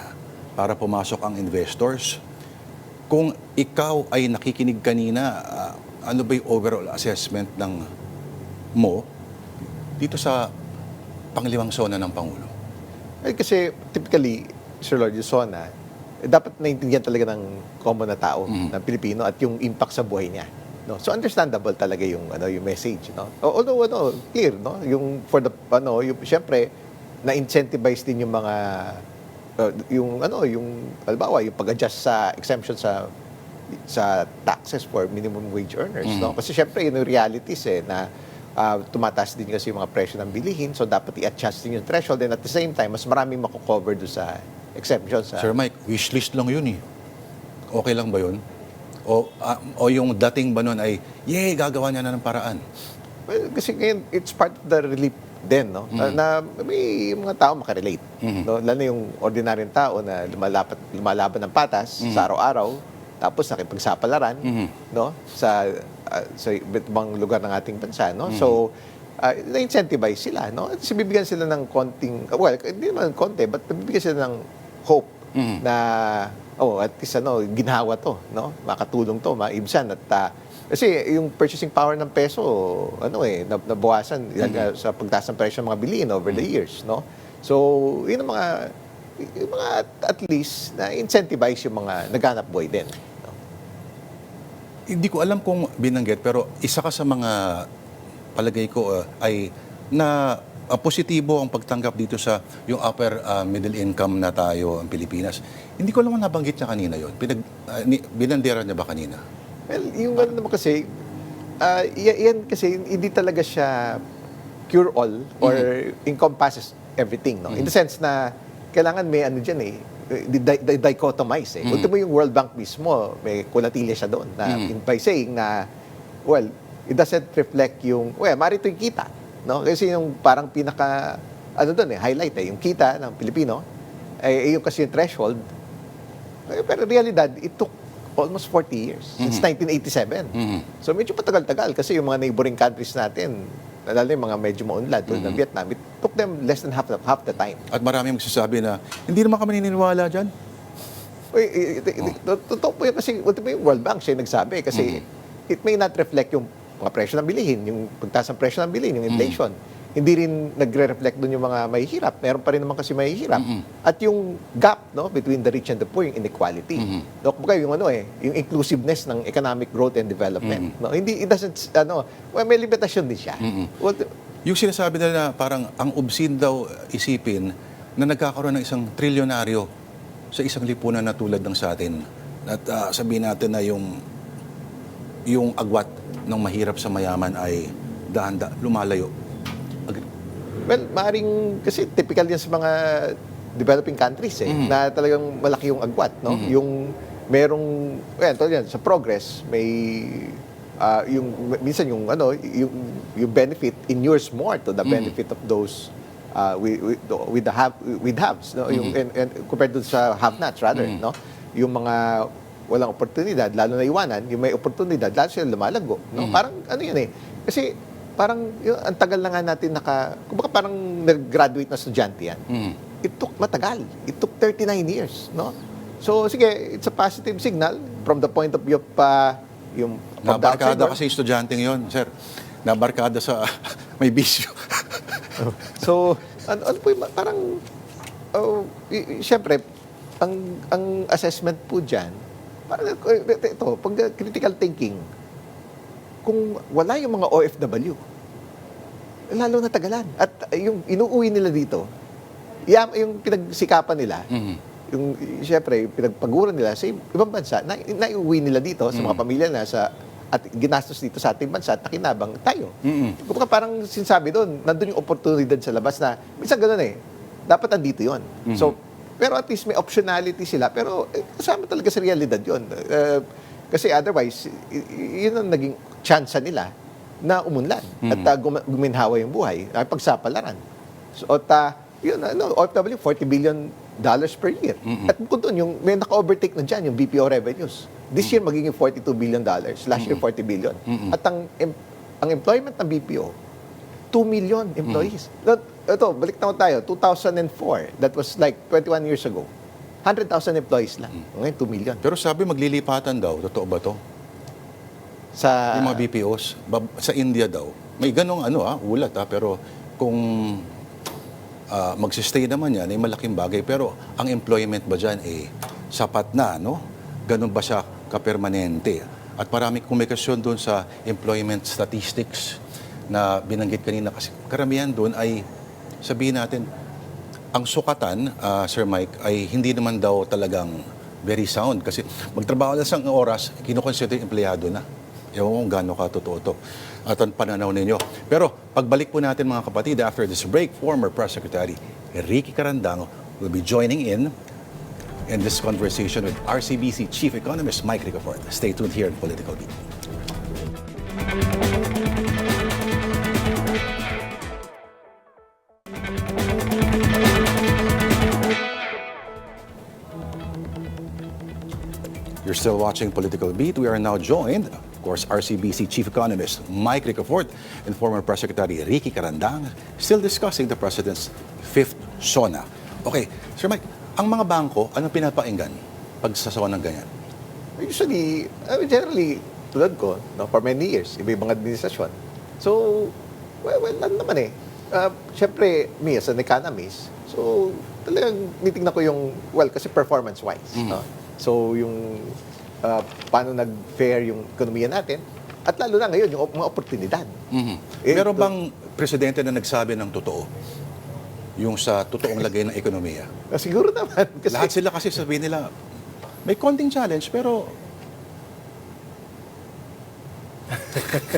para pumasok ang investors. Kung ikaw ay nakikinig kanina, ano ba yung overall assessment mo dito sa panglimang SONA ng Pangulo? Kasi typically, Sir Lord, yung SONA, dapat naintindihan talaga ng common na tao, ng Pilipino, at yung impact sa buhay niya. No? So understandable talaga yung message, no? Although clear, no? Yung for the syempre na-incentivize din yung mga yung halimbawa yung pag-adjust sa exemption sa taxes for minimum wage earners, no? Kasi syempre yun yung realities na tumataas din kasi yung mga presyo ng bilihin, so dapat i-adjust din yung threshold, and at the same time mas maraming mako-cover do sa exemption sa... Sir Mike, wishlist lang yun eh. Okay lang ba yun? O yung dating ba nun ay, gagawa niya na ng paraan? Well, kasi ngayon, it's part of the relief din, no? Na may mga tao makarelate. No? Lalo na yung ordinaryong tao na lumalaban ng patas sa araw-araw, tapos nakipagsapalaran, no? Sa ibang lugar ng ating bansa, no? So, na-incentivize sila, no? At bibigyan sila ng konting, well, hindi naman konti, but bibigyan sila ng hope na, at least ginhawa to, no? Makatulong to, maibsan, at kasi yung purchasing power ng peso, nabawasan sa pagtaas ng presyo ng mga bilihin over the years, no? So, yun ang mga at least na incentivize yung mga naghanap buhay din. No? Hindi ko alam kung binanggit, pero isa ka sa mga palagay ko ay na positibo ang pagtanggap dito sa yung upper middle income na tayo ang Pilipinas. Hindi ko alam kung nabanggit niya kanina yun. Binandera niya ba kanina? Well, yung naman kasi, yan kasi hindi talaga siya cure-all or encompasses everything, no? In the sense na kailangan may dyan dichotomize. Ultimo yung World Bank mismo, may kulatilya siya doon na by saying na, well, it doesn't reflect yung, marito yung kita, no? Kasi yung parang pinaka, highlight yung kita ng Pilipino, yung kasi yung threshold Pero realidad, it took almost 40 years, since 1987. So medyo patagal-tagal kasi yung mga neighboring countries natin, lalo yung mga medyo maunlad, tulad ng Vietnam, it took them less than half the time. At maraming magsasabi na, hindi naman kami naniniwala dyan. Totoo po yun kasi ultimately yung World Bank siya yung nagsabi kasi it may not reflect yung mga presyo ng bilihin, yung pagtaas ng presyo ng bilihin, yung inflation. Hindi rin nagre-reflect doon yung mga mahihirap. Meron pa rin naman kasi mahihirap. At yung gap between the rich and the poor, yung inequality. Kumbaga yung yung inclusiveness ng economic growth and development. No? Hindi, it doesn't, may limitasyon din siya. Well, Yung sinasabi nila na parang ang ubsin daw isipin na nagkakaroon ng isang trilyonaryo sa isang lipunan na tulad ng sa atin. At sabihin natin na yung agwat ng mahirap sa mayaman ay lumalayo. well, maaaring, kasi typical yan sa mga developing countries na talagang malaki yung agwat. No? Yung merong, tulad yan, sa progress, may minsan yung benefit inures more to the benefit of those with haves, no? Yung and compared to sa have-nots rather, no? Yung mga walang oportunidad, lalo na iwanan, yung may oportunidad, lalo sila lumalago, no? Parang ano yun kasi parang ang tagal na nga natin kumbaga parang nag-graduate na estudyante yan. It took matagal. It took 39 years, no? So sige, it's a positive signal from the point of view of yung Nabarkada kasi estudyanteng yon, sir. Nabarkada sa may bisyo. So, ano po yung parang, siyempre, ang assessment po dyan, parang ito, pag critical thinking, kung wala yung mga OFW, lalo na tagalan. At yung inuuwi nila dito, yung pinagsikapan nila, yung siyempre, pinagpaguran nila sa ibang bansa, naiuwi nila dito sa mga pamilya na at ginastos dito sa ating bansa at nakinabang tayo. Kumbaga parang sinasabi doon, nandun yung oportunidad sa labas na, minsan gano'n dapat andito yon. So, pero at least may optionality sila, pero kasama talaga sa realidad yon. Kasi otherwise, yun ang naging chance nila na umunlad at guminhawa yung buhay, pagsapalaran. So, yun, OFW, $40 billion per year. At bukod doon, may naka-overtake na dyan, yung BPO revenues. This year, magiging $42 billion. Last year, $40 billion. At ang employment ng BPO, 2 million employees. Ito, balik na tayo, 2004, that was like 21 years ago. 100,000 employees lang. Ngayon, 2 million. Pero sabi maglilipatan daw, totoo ba to? Sa Yung mga BPOs, sa India daw. May ganong ulat pero kung magsistay naman yan, ay malaking bagay. Pero ang employment ba dyan, sapat na, no? Ganon ba siya kapermanente? At marami komunikasyon doon sa employment statistics na binanggit kanina. Kasi karamihan doon ay, sabihin natin, ang sukatan, Sir Mike, ay hindi naman daw talagang very sound. Kasi magtrabaho lang sa oras, kinukonsider empleyado na. Ewan ko kung gano'n katotoo to. At ang pananaw ninyo. Pero pagbalik po natin mga kapatid, after this break, former Press Secretary Ricky Carandang will be joining in this conversation with RCBC Chief Economist Mike Ricafort. Stay tuned here in Political Beat. You're still watching Political Beat. We are now joined, of course, RCBC Chief Economist Mike Ricafort and former Press Secretary Ricky Carandang, still discussing the President's fifth SONA. Okay, Sir Mike, ang mga bangko, anong pinapainggan pag sa SONA ganyan? Usually, generally, tulad ko, for many years, iba-ibang administrasyon. So, well, ano naman siyempre, me as an economist, so talagang nitignan ko yung, kasi performance-wise. No? So, yung paano nag-fare yung ekonomiya natin, at lalo na ngayon, yung mga oportunidad. Meron bang presidente na nagsabi ng totoo? Yung sa totoong lagay ng ekonomiya? Siguro naman. Kasi, lahat sila kasi sabihin nila, may konting challenge, pero...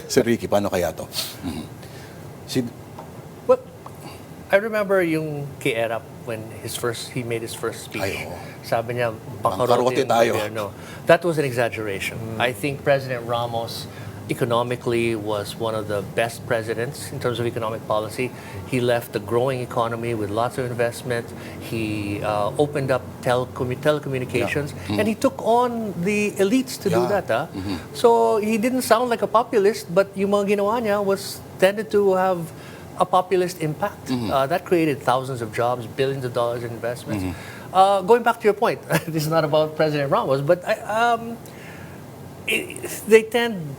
Si Ricky, paano kaya to? Well, I remember yung kay Erap when he made his first speech. Ay, oo. Sabi niya, Pangkarote tayo. That was an exaggeration. I think President Ramos economically was one of the best presidents in terms of economic policy. He left a growing economy with lots of investment. He opened up telecommunications, and he took on the elites to do Yeah. that. So he didn't sound like a populist, but yung mga ginawa niya was tended to have a populist impact. That created thousands of jobs, billions of dollars in investments. Going back to your point, this is not about President Ramos, but they tend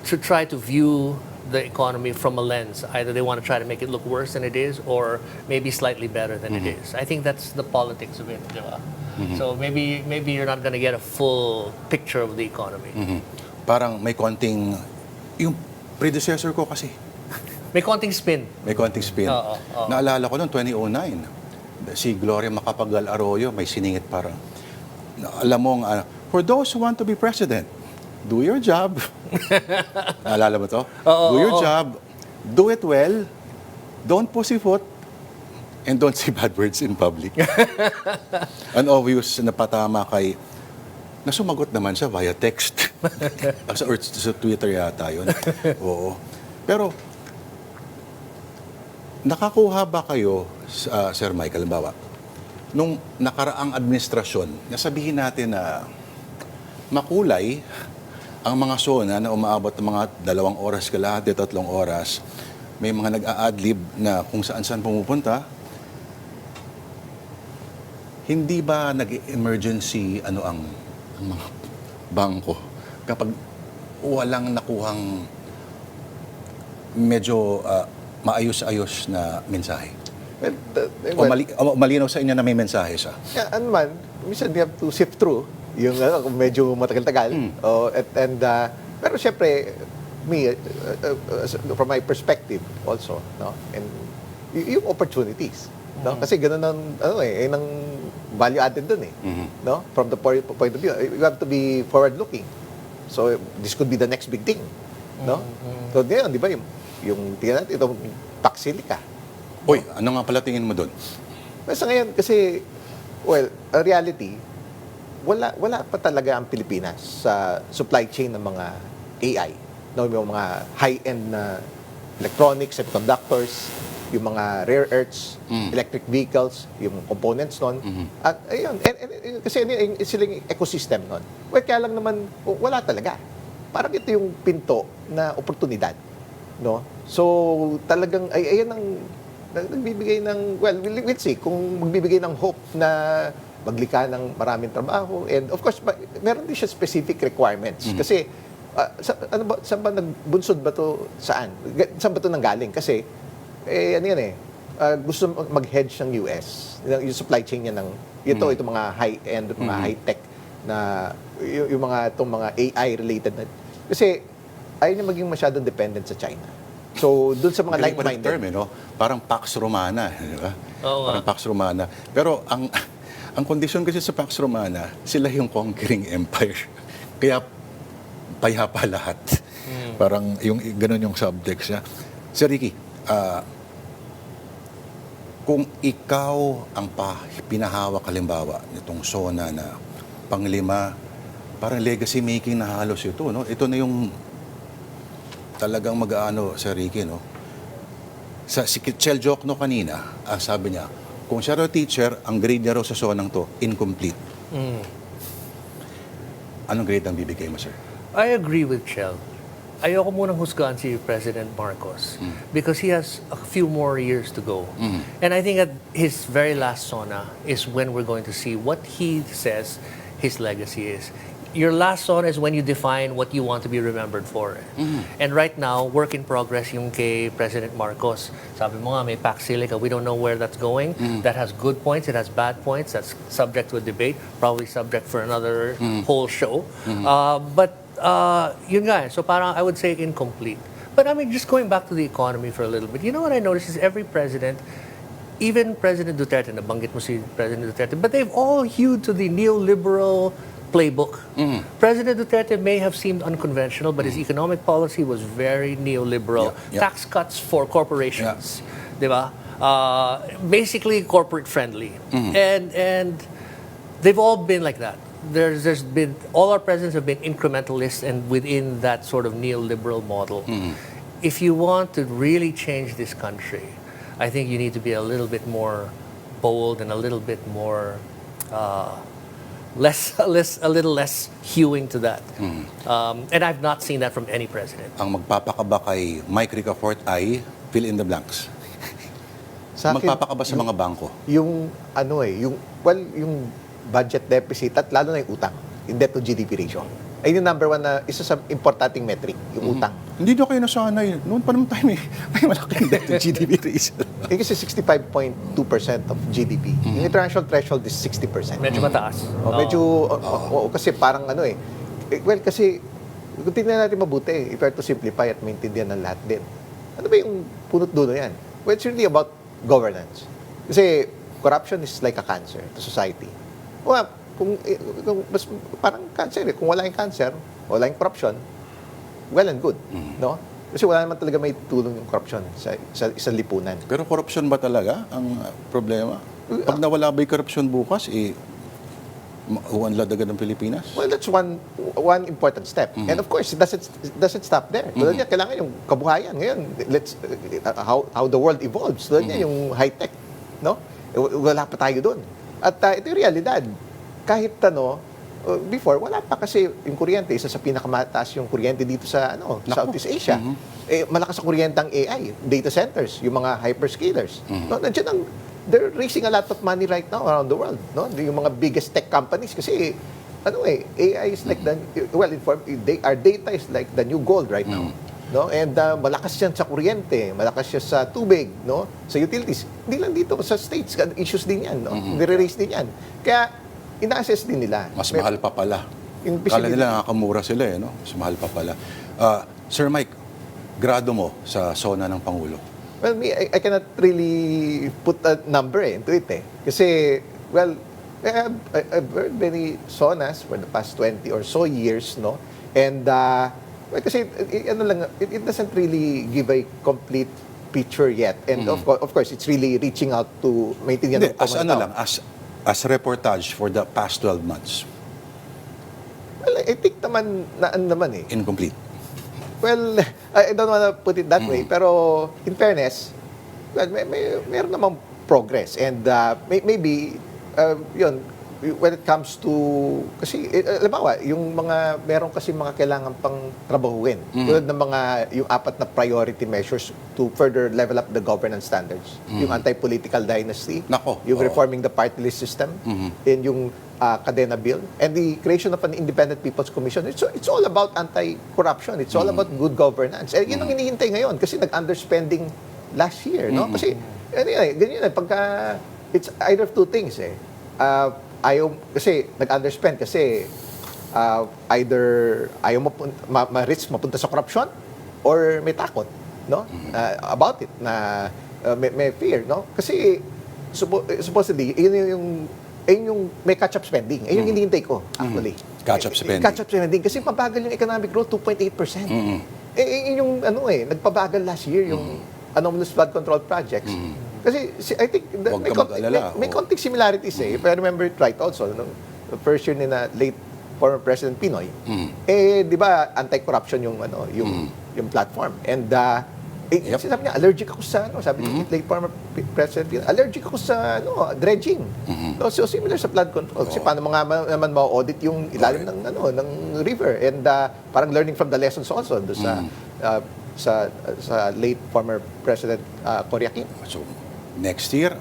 to try to view the economy from a lens. Either they want to try to make it look worse than it is, or maybe slightly better than it is. I think that's the politics of it, di ba? So maybe you're not going to get a full picture of the economy. Parang may konting, yung predecessor ko kasi, May konting spin. may konting spin. Oo. Naalala ko noong 2009, si Gloria Macapagal Arroyo may siningit parang, alam mong, for those who want to be president, do your job. Naalala mo to? Do your job, do it well, don't pussyfoot, and don't say bad words in public. An obvious na patama kay, nasumagot naman siya via text. Or sa Twitter yata yun. Oo. Pero, nakakuha ba kayo, Sir Michael, bawa, nung nakaraang administrasyon, nasabihin natin na makulay ang mga SONA na umaabot ng mga 2 oras kalahati, 3 oras, may mga nag-a-adlib na kung saan-saan pumupunta, hindi ba nag-emergency ang mga bangko kapag walang nakuhang medyo maayos-ayos na mensahe? O malinaw sa inyo na may mensahe siya? Ano man, minsan you have to sift through yung kung medyo matagal-tagal. Pero syempre, from my perspective also, no? And yung opportunities, no? Kasi ganun ang ng value added dun no? From the point of view, you have to be forward-looking. So this could be the next big thing, no? So ngayon, di ba yung tingnan natin itong Paxilica. Uy, ano nga pala tingin mo doon? Sa ngayon, kasi, a reality, wala pa talaga ang Pilipinas sa supply chain ng mga AI. No, yung mga high-end na electronics, semiconductors, yung mga rare earths, electric vehicles, yung components nun. At ayun, kasi silang ecosystem nun. Kaya lang naman, wala talaga. Parang ito yung pinto na oportunidad. No? So, talagang, ayan ang nagbibigay ng, we'll see, kung magbibigay ng hope na maglikha ng maraming trabaho. And of course, meron din siya specific requirements. Kasi, saan ba nagbunsod ba to saan? Saan ba to nanggaling? Kasi, gusto mag-hedge ng US. Yung supply chain niya ng, itong mga high-end, mga high-tech na, yung itong mga AI-related na. Kasi, ayaw niya maging masyadong dependent sa China. So, dun sa mga like-minded. Term, no? Parang Pax Romana, di ba? Parang Pax Romana. Pero ang kondisyon kasi sa Pax Romana, sila yung conquering empire. Kaya payapa lahat. Parang ganun yung subtext niya. Sir Ricky, kung ikaw ang pinahawak halimbawa nitong SONA na panglima, parang legacy making na halos ito, no? Ito na yung talagang mag-aano sa Ricky, no? Si Kitchel Jokno kanina, sabi niya, kung siya raw teacher, ang grade niya raw sa SONA to, incomplete. Anong grade ang bibigay mo, sir? I agree with Chel. Ayoko munang husgahan si President Marcos because he has a few more years to go. And I think at his very last SONA is when we're going to see what he says his legacy is. Your last SONA is when you define what you want to be remembered for. And right now, work in progress yung kay President Marcos. Sabi mo nga, may Paxilica. We don't know where that's going. That has good points. It has bad points. That's subject to a debate. Probably subject for another whole show. But yun nga. So parang I would say incomplete. But I mean, just going back to the economy for a little bit. You know what I noticed is every president, even President Duterte, nabanggit mo si President Duterte, but they've all hewed to the neoliberal playbook. President Duterte may have seemed unconventional, but his economic policy was very neoliberal. Tax cuts for corporations, di ba? Basically corporate friendly. And they've all been like that. there's been all our presidents have been incrementalists, and within that sort of neoliberal model. If you want to really change this country, I think you need to be a little bit more bold and a little bit more a little less hewing to that. And I've not seen that from any president. Ang magpapakaba kay Mike Ricafort ay fill in the blanks. Sa akin, Magpapakaba sa mga bangko. yung yung budget deficit at lalo na yung utang, yung debt to GDP ratio. Ay yung number one na isa sa importanteng metric, yung utang. Hindi na kayo nasanay. Noon pa naman tayo may malaking debt to GDP ratio. Kasi 65.2% of GDP. Yung international threshold is 60%. Medyo mataas. Kasi parang well, kasi kung tingnan natin mabuti, if we are to simplify at maintindihan ng lahat din. Ano ba yung punot dulo yan? Well, it's really about governance. Kasi corruption is like a cancer to society. Well, kung mas parang cancer kung wala yung cancer, wala yung corruption, well and good, no? Kasi wala naman talaga may tulong yung corruption sa isang lipunan. Pero corruption ba talaga ang problema? Pag nawala ba yung corruption bukas, uwanlad agad ng Pilipinas? Well, that's one important step. And of course, it doesn't stop there. Tulad niya, kailangan yung kabuhayan. Ngayon, how the world evolves. Tulad niya, yung high-tech, no? Wala pa tayo doon. At ito yung realidad. Kahit before, wala pa kasi yung kuryente, isa sa pinakamataas yung kuryente dito sa Southeast Asia. Malakas sa kuryente ang AI, data centers, yung mga hyperscalers. No, nandiyan they're raising a lot of money right now around the world. No? Yung mga biggest tech companies kasi AI is like our data is like the new gold right now. No? And malakas yan sa kuryente, malakas siya sa tubig, no? Sa utilities. Hindi lang dito, sa states, issues din yan. No? Nire-raise din yan. Kaya, ina-assess din nila. Mas mahal pa pala. Yung Kala nila nakakamura sila no? Mas mahal pa pala. Sir Mike, grado mo sa SONA ng Pangulo? Well, I cannot really put a number into it. Kasi, well, I've heard many SONAs for the past 20 or so years, no? And, well, kasi, it doesn't really give a complete picture yet. And of course, it's really reaching out to maintain Hindi, as reportage for the past 12 months. Well, I think naman Incomplete. Well, I don't want to put it that way, pero in fairness, well, meron namang progress. And maybe, yun, when it comes to, kasi, halimbawa, meron kasi mga kailangan pang trabahuin. Tulad ng yung 4 na priority measures to further level up the governance standards. Yung anti-political dynasty, yung reforming the party list system, and yung Cadena Bill, and the creation of an independent People's Commission. It's all about anti-corruption. It's all about good governance. And yun ang hinihintay ngayon kasi nag-underspending last year, no? Kasi, ganyan pagka, it's either of two things, kasi nag-underspend kasi either ayaw ma-risk mapunta sa corruption or may takot, no? About it na may fear, no? Kasi supposedly yun yung may catch-up spending. Yung hinihintay ko actually. Catch-up spending. Catch-up spending kasi mabagal yung economic growth 2.8%. Yung nagpabagal last year yung anomalous flood control projects. Kasi I think may konting similarities If I remember it right also, the first year ni na late former President Pinoy, di ba anti-corruption yung platform. And sinabi niya, allergic ako sa sabi ni late former President Pinoy, allergic ako sa dredging. So similar sa flood control. Kasi paano naman ma-audit yung ilalim ng river. And parang learning from the lessons also do sa late former President Cory Aquino. So, next year,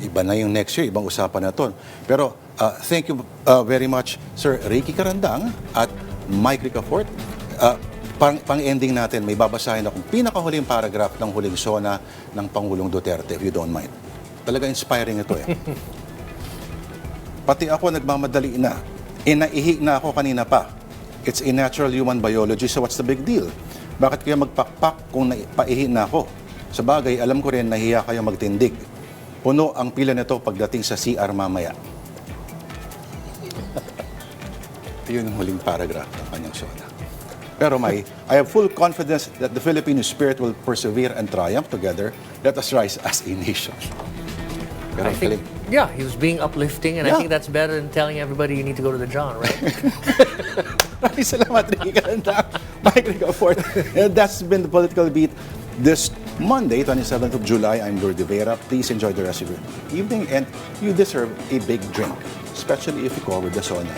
iba na yung next year, ibang usapan na to. Pero, thank you very much, Sir Ricky Carandang at Mike Ricafort. Pang-ending natin, may babasahin akong pinakahuling paragraph ng huling SONA ng Pangulong Duterte, if you don't mind. Talaga inspiring ito Pati ako nagmamadali na. Inaihi na ako kanina pa. It's a natural human biology, so what's the big deal? Bakit kaya magpakpak kung paihi na ako? Sa bagay, alam ko rin nahiya kayo magtindig. Puno ang pila nito pagdating sa CR mamaya. Yun ang huling paragraph ng kanyang SONA. Pero I have full confidence that the Filipino spirit will persevere and triumph together. Let us rise as a nation. Pero I think Yeah, he was being uplifting, and I Yeah. think that's better than telling everybody you need to go to the John, right? Maraming salamat, Ricky Calanda. Mike Ricafort. And that's been the Political Beat this Monday, 27th of July. I'm Lourdes de Vera. Please enjoy the rest of your evening, and you deserve a big drink, especially if you cover the sauna.